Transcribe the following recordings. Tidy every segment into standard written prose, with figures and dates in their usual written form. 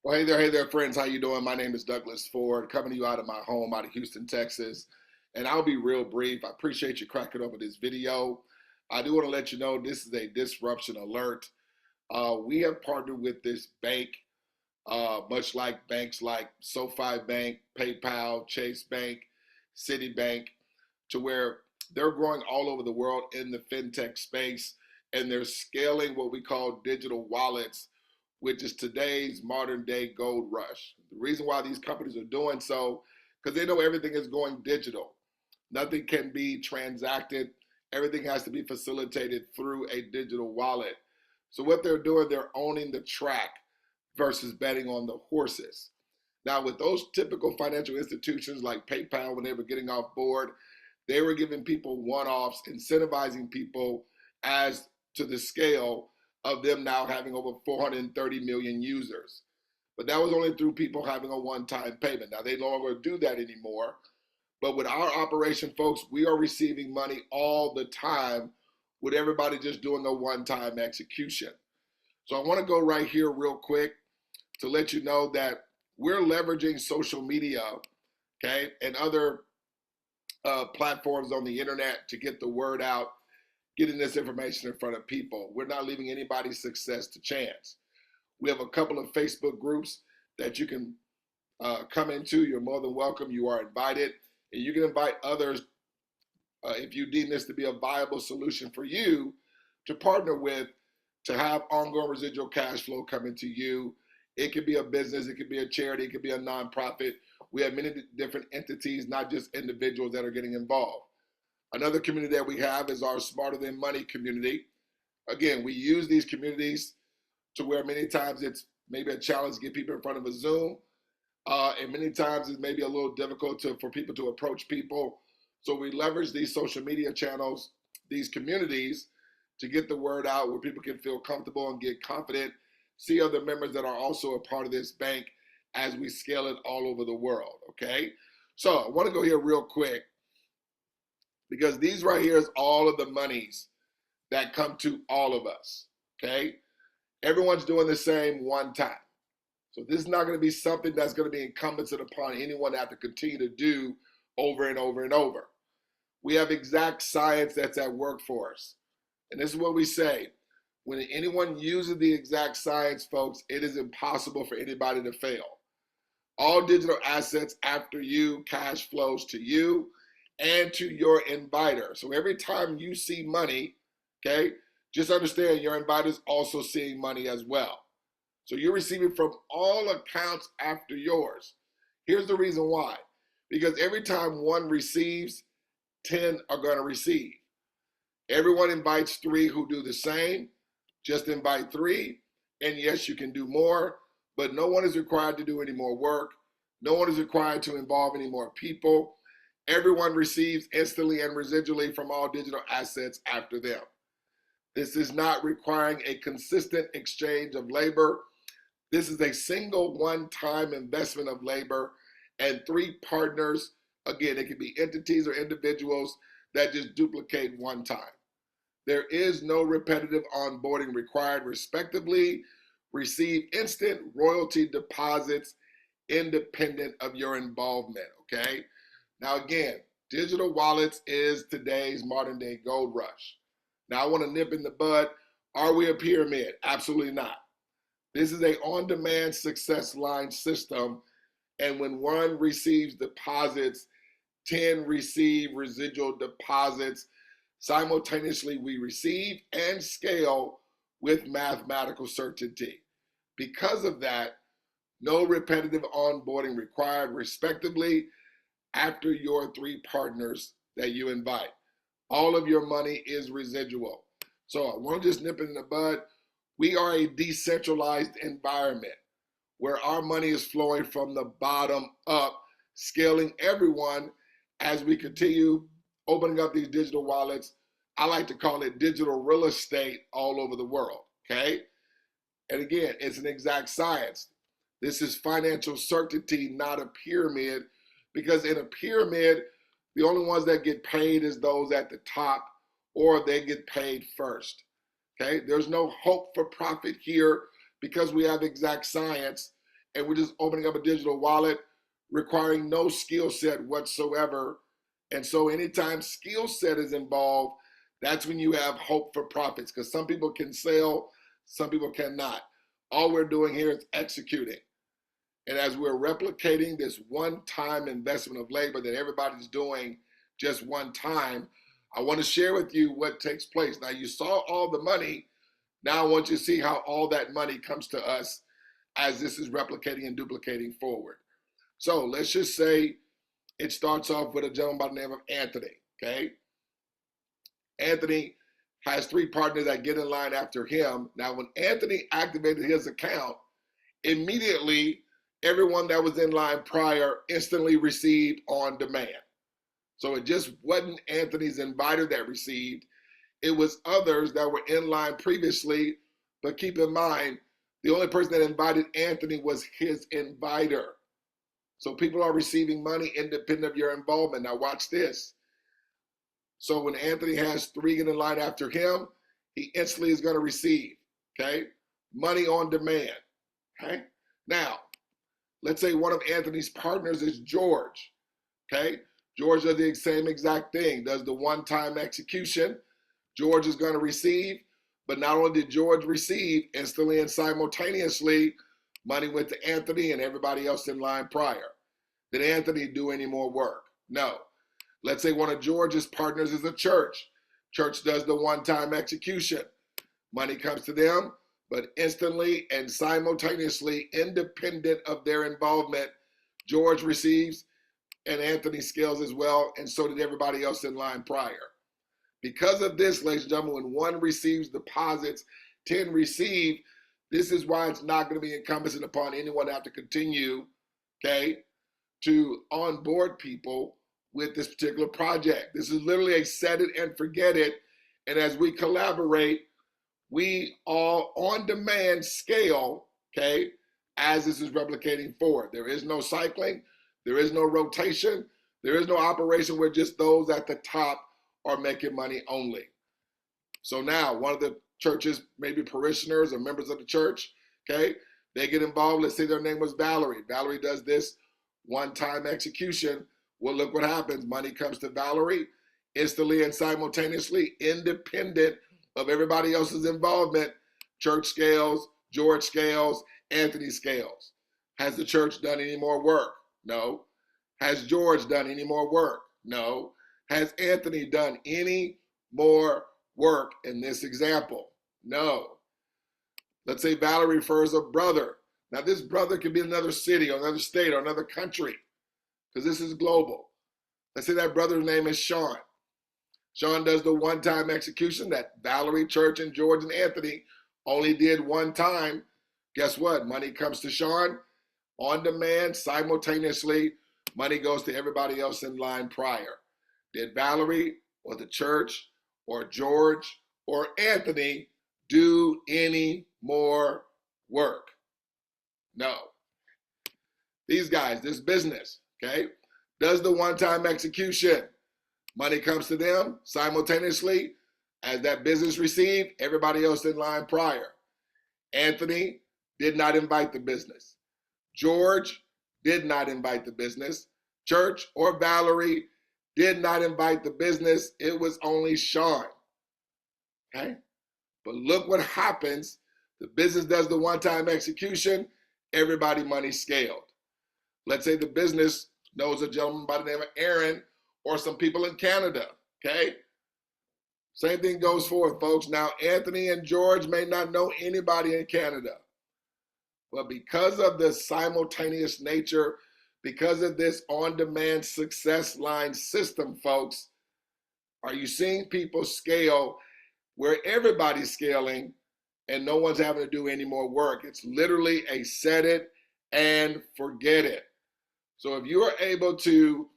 Well, hey there, friends. How you doing? My name is Douglas Ford, coming to you out of my home, out of Houston, Texas. And I'll be real brief. I appreciate you cracking over this video. I do want to let you know this is a disruption alert. We have partnered with this bank, much like banks like SoFi Bank, PayPal, Chase Bank, Citibank, to where they're growing all over the world in the fintech space, and they're scaling what we call digital wallets, which is today's modern day gold rush. The reason why these companies are doing so, because they know everything is going digital. Nothing can be transacted. Everything has to be facilitated through a digital wallet. So what they're doing, they're owning the track versus betting on the horses. Now, with those typical financial institutions like PayPal, when they were getting off board, they were giving people one-offs, incentivizing people as to the scale of them now having over 430 million users. But that was only through people having a one-time payment. Now, they no longer do that anymore. But with our operation, folks, we are receiving money all the time with everybody just doing a one-time execution. So I want to go right here real quick to let you know that we're leveraging social media, okay, and other platforms on the internet to get the word out, getting this information in front of people. We're not leaving anybody's success to chance. We have a couple of Facebook groups that you can come into. You're more than welcome. You are invited. And you can invite others if you deem this to be a viable solution for you to partner with, to have ongoing residual cash flow coming to you. It could be a business, it could be a charity, it could be a nonprofit. We have many different entities, not just individuals that are getting involved. Another community that we have is our Smarter Than Money community. Again, we use these communities to where many times it's maybe a challenge to get people in front of a Zoom, and many times it may be a little difficult for people to approach people. So we leverage these social media channels, these communities, to get the word out where people can feel comfortable and get confident, see other members that are also a part of this bank as we scale it all over the world, okay? So I want to go here real quick, because these right here is all of the monies that come to all of us, okay? Everyone's doing the same one time. So this is not going to be something that's going to be incumbent upon anyone to have to continue to do over and over and over. We have exact science that's at work for us. And this is what we say. When anyone uses the exact science, folks, it is impossible for anybody to fail. All digital assets after you, cash flows to you and to your inviter. So every time you see money, okay, just understand your inviter is also seeing money as well. So you're receiving from all accounts after yours. Here's the reason why. Because every time one receives, 10 are going to receive. Everyone invites 3 who do the same. Just invite 3. And yes, you can do more, but no one is required to do any more work. No one is required to involve any more people. Everyone receives instantly and residually from all digital assets after them. This is not requiring a consistent exchange of labor. This is a single one-time investment of labor and 3 partners. Again, it can be entities or individuals that just duplicate one time. There is no repetitive onboarding required. Respectively, receive instant royalty deposits independent of your involvement, okay? Now again, digital wallets is today's modern day gold rush. Now I want to nip in the bud. Are we a pyramid? Absolutely not. This is a on-demand success line system, and when one receives deposits, 10 receive residual deposits. Simultaneously, we receive and scale with mathematical certainty. Because of that, no repetitive onboarding required, respectively, after your 3 partners that you invite. All of your money is residual. So I want to just nip it in the bud. We are a decentralized environment where our money is flowing from the bottom up, scaling everyone as we continue opening up these digital wallets. I like to call it digital real estate all over the world, okay? And again, it's an exact science. This is financial certainty, not a pyramid, because in a pyramid, the only ones that get paid is those at the top, or they get paid first, okay? There's no hope for profit here because we have exact science, and we're just opening up a digital wallet requiring no skill set whatsoever. And so anytime skill set is involved, that's when you have hope for profits, because some people can sell, some people cannot. All we're doing here is executing. And as we're replicating this one-time investment of labor that everybody's doing just one time, I want to share with you what takes place. Now, you saw all the money. Now I want you to see how all that money comes to us as this is replicating and duplicating forward. So let's just say it starts off with a gentleman by the name of Anthony, okay? Anthony has 3 partners that get in line after him. Now, when Anthony activated his account, immediately everyone that was in line prior instantly received on demand. So it just wasn't Anthony's inviter that received, it was others that were in line previously. But keep in mind, the only person that invited Anthony was his inviter. So people are receiving money independent of your involvement. Now watch this. So when Anthony has 3 get in line after him, he instantly is going to receive, okay, money on demand, okay? Now, let's say one of Anthony's partners is George, okay? George does the same exact thing, does the one-time execution. George is going to receive, but not only did George receive, instantly and simultaneously, money went to Anthony and everybody else in line prior. Did Anthony do any more work? No. Let's say one of George's partners is a church. Church does the one-time execution. Money comes to them, but instantly and simultaneously, independent of their involvement, George receives and Anthony scales as well, and so did everybody else in line prior. Because of this, ladies and gentlemen, when 1 receives deposits, 10 receive, this is why it's not going to be incumbent upon anyone to have to continue, okay, to onboard people with this particular project. This is literally a set it and forget it. And as we collaborate, we all on demand scale, okay, as this is replicating forward. There is no cycling, there is no rotation, there is no operation where just those at the top are making money only. So now one of the church's maybe parishioners or members of the church, okay, they get involved. Let's say their name was Valerie. Valerie does this one-time execution. Well, look what happens. Money comes to Valerie instantly and simultaneously, independent of everybody else's involvement. Church scales, George scales, Anthony scales. Has the church done any more work? No. Has George done any more work? No. Has Anthony done any more work in this example? No. Let's say Valerie refers a brother. Now this brother could be in another city or another state or another country, because this is global. Let's say that brother's name is Sean. Sean does the one-time execution that Valerie, Church, and George and Anthony only did one time. Guess what? Money comes to Sean on demand, simultaneously. Money goes to everybody else in line prior. Did Valerie or the church or George or Anthony do any more work? No. These guys, this business, okay, does the one-time execution. Money comes to them simultaneously as that business received, everybody else in line prior. Anthony did not invite the business. George did not invite the business. Church or Valerie did not invite the business. It was only Sean, okay? But look what happens. The business does the one-time execution, everybody money scaled. Let's say the business knows a gentleman by the name of Aaron or some people in Canada, okay? Same thing goes forward, folks. Now, Anthony and George may not know anybody in Canada, but because of the simultaneous nature, because of this on-demand success line system, folks, are you seeing people scale where everybody's scaling and no one's having to do any more work? It's literally a set it and forget it. So if you are able to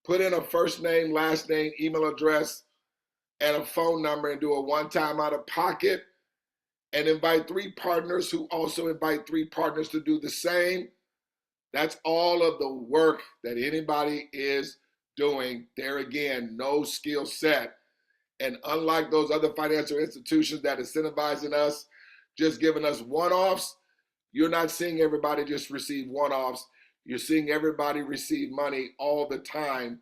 put in a first name, last name, email address, and a phone number and do a one-time out of pocket and invite 3 partners who also invite 3 partners to do the same, that's all of the work that anybody is doing. There again, no skill set. And unlike those other financial institutions that are incentivizing us, just giving us one-offs, You're not seeing everybody just receive one-offs. You're seeing everybody receive money all the time,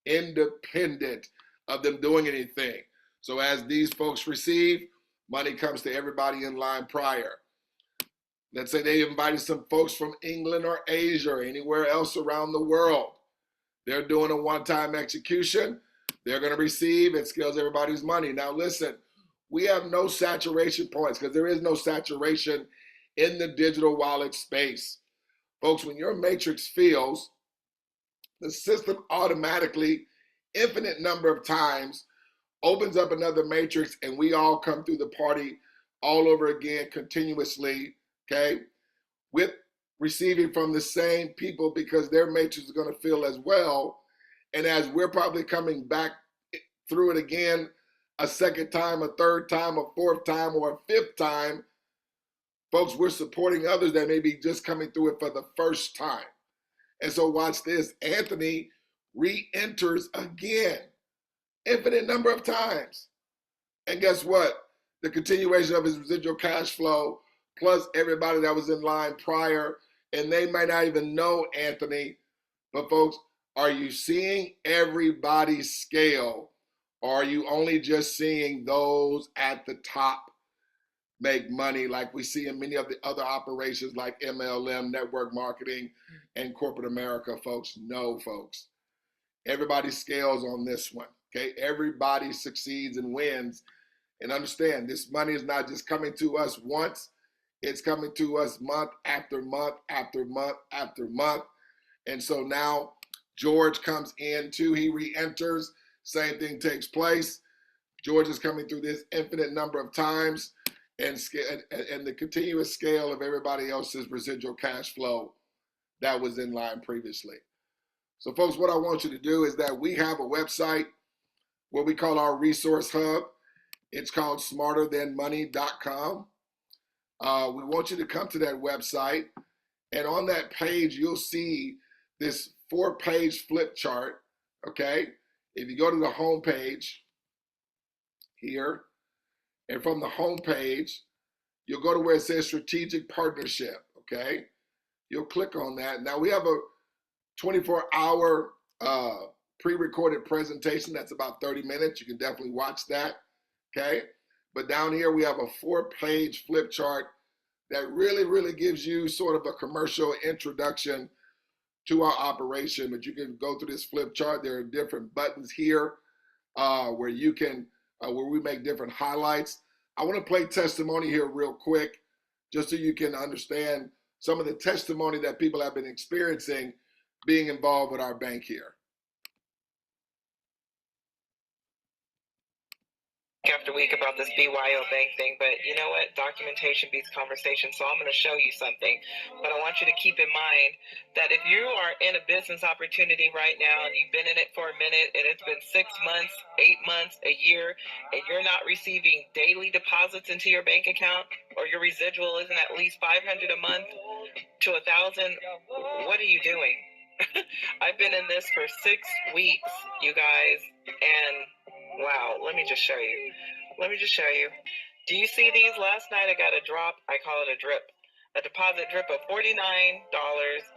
independent of them doing anything. So as these folks receive, money comes to everybody in line prior. Let's say they invited some folks from England or Asia or anywhere else around the world. They're doing a one-time execution. They're going to receive. It scales everybody's money. Now listen, we have no saturation points because there is no saturation in the digital wallet space. Folks, when your matrix fails, the system automatically, infinite number of times, opens up another matrix, and we all come through the party all over again continuously, okay, with receiving from the same people because their matrix is going to fill as well. And as we're probably coming back through it again a second time, a third time, a fourth time, or a fifth time, folks, we're supporting others that may be just coming through it for the first time. And so watch this. Anthony re-enters again, infinite number of times. And guess what? The continuation of his residual cash flow plus everybody that was in line prior, and they might not even know Anthony. But folks, are you seeing everybody scale? Or are you only just seeing those at the top make money like we see in many of the other operations like MLM, network marketing, and corporate America, folks? No, folks. Everybody scales on this one, okay? Everybody succeeds and wins. And understand, this money is not just coming to us once. It's coming to us month after month after month after month. And so now George comes in too. He re-enters. Same thing takes place. George is coming through this infinite number of times, and the continuous scale of everybody else's residual cash flow that was in line previously. So folks, what I want you to do is that we have a website, what we call our resource hub. It's called smarterthanmoney.com. We want you to come to that website, and on that page, you'll see this 4-page flip chart, okay? If you go to the home page here, and from the home page, you'll go to where it says strategic partnership, okay? You'll click on that. Now we have a 24-hour pre-recorded presentation that's about 30 minutes. You can definitely watch that, okay? But down here we have a 4-page flip chart that really gives you sort of a commercial introduction to our operation. But you can go through this flip chart. There are different buttons here where you can, where we make different highlights. I want to play testimony here real quick, just so you can understand some of the testimony that people have been experiencing being involved with our bank here. After week about this BYO bank thing, but you know what? Documentation beats conversation, so I'm going to show you something. But I want you to keep in mind that if you are in a business opportunity right now and you've been in it for a minute and it's been 6 months, 8 months, a year, and you're not receiving daily deposits into your bank account, or your residual isn't at least $500 a month to $1,000, what are you doing? I've been in this for 6 weeks, you guys, and wow, let me just show you. Do you see these? Last night I got a drop. I call it a drip. A deposit drip of $49.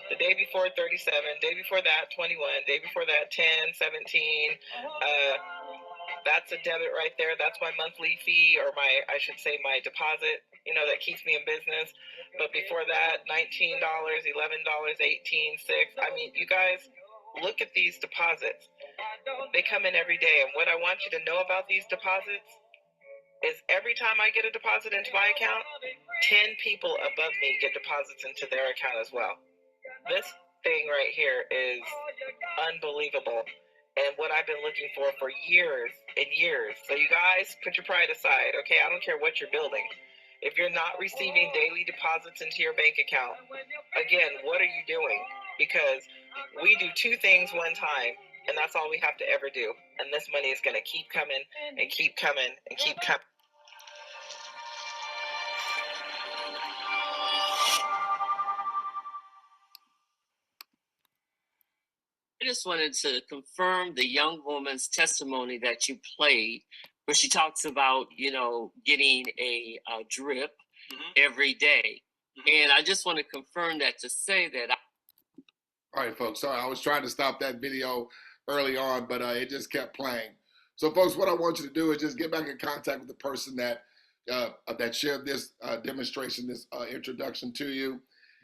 The day before, 37. Day before that, 21. Day before that, 10, 17. That's a debit right there. That's my monthly fee, or I should say my deposit, you know, that keeps me in business. But before that, $19, $11, 18, $6. I mean, you guys, look at these deposits. They come in every day. And what I want you to know about these deposits is every time I get a deposit into my account, 10 people above me get deposits into their account as well. This thing right here is unbelievable, and what I've been looking for years and years. So you guys, put your pride aside, okay? I don't care what you're building. If you're not receiving daily deposits into your bank account, again, what are you doing? Because we do 2 things one time, and that's all we have to ever do. And this money is going to keep coming and keep coming and keep coming. I just wanted to confirm the young woman's testimony that you played, where she talks about, you know, getting a drip every day. And I just want to confirm that to say that. All right, folks. Sorry, I was trying to stop that video early on, but it just kept playing. So, folks, what I want you to do is just get back in contact with the person that shared this demonstration, this introduction to you.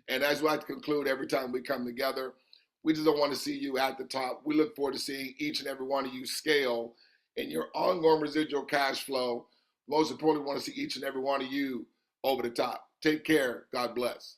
And as we like to conclude every time we come together, we just don't want to see you at the top. We look forward to seeing each and every one of you scale in your ongoing residual cash flow. Most importantly, we want to see each and every one of you over the top. Take care. God bless.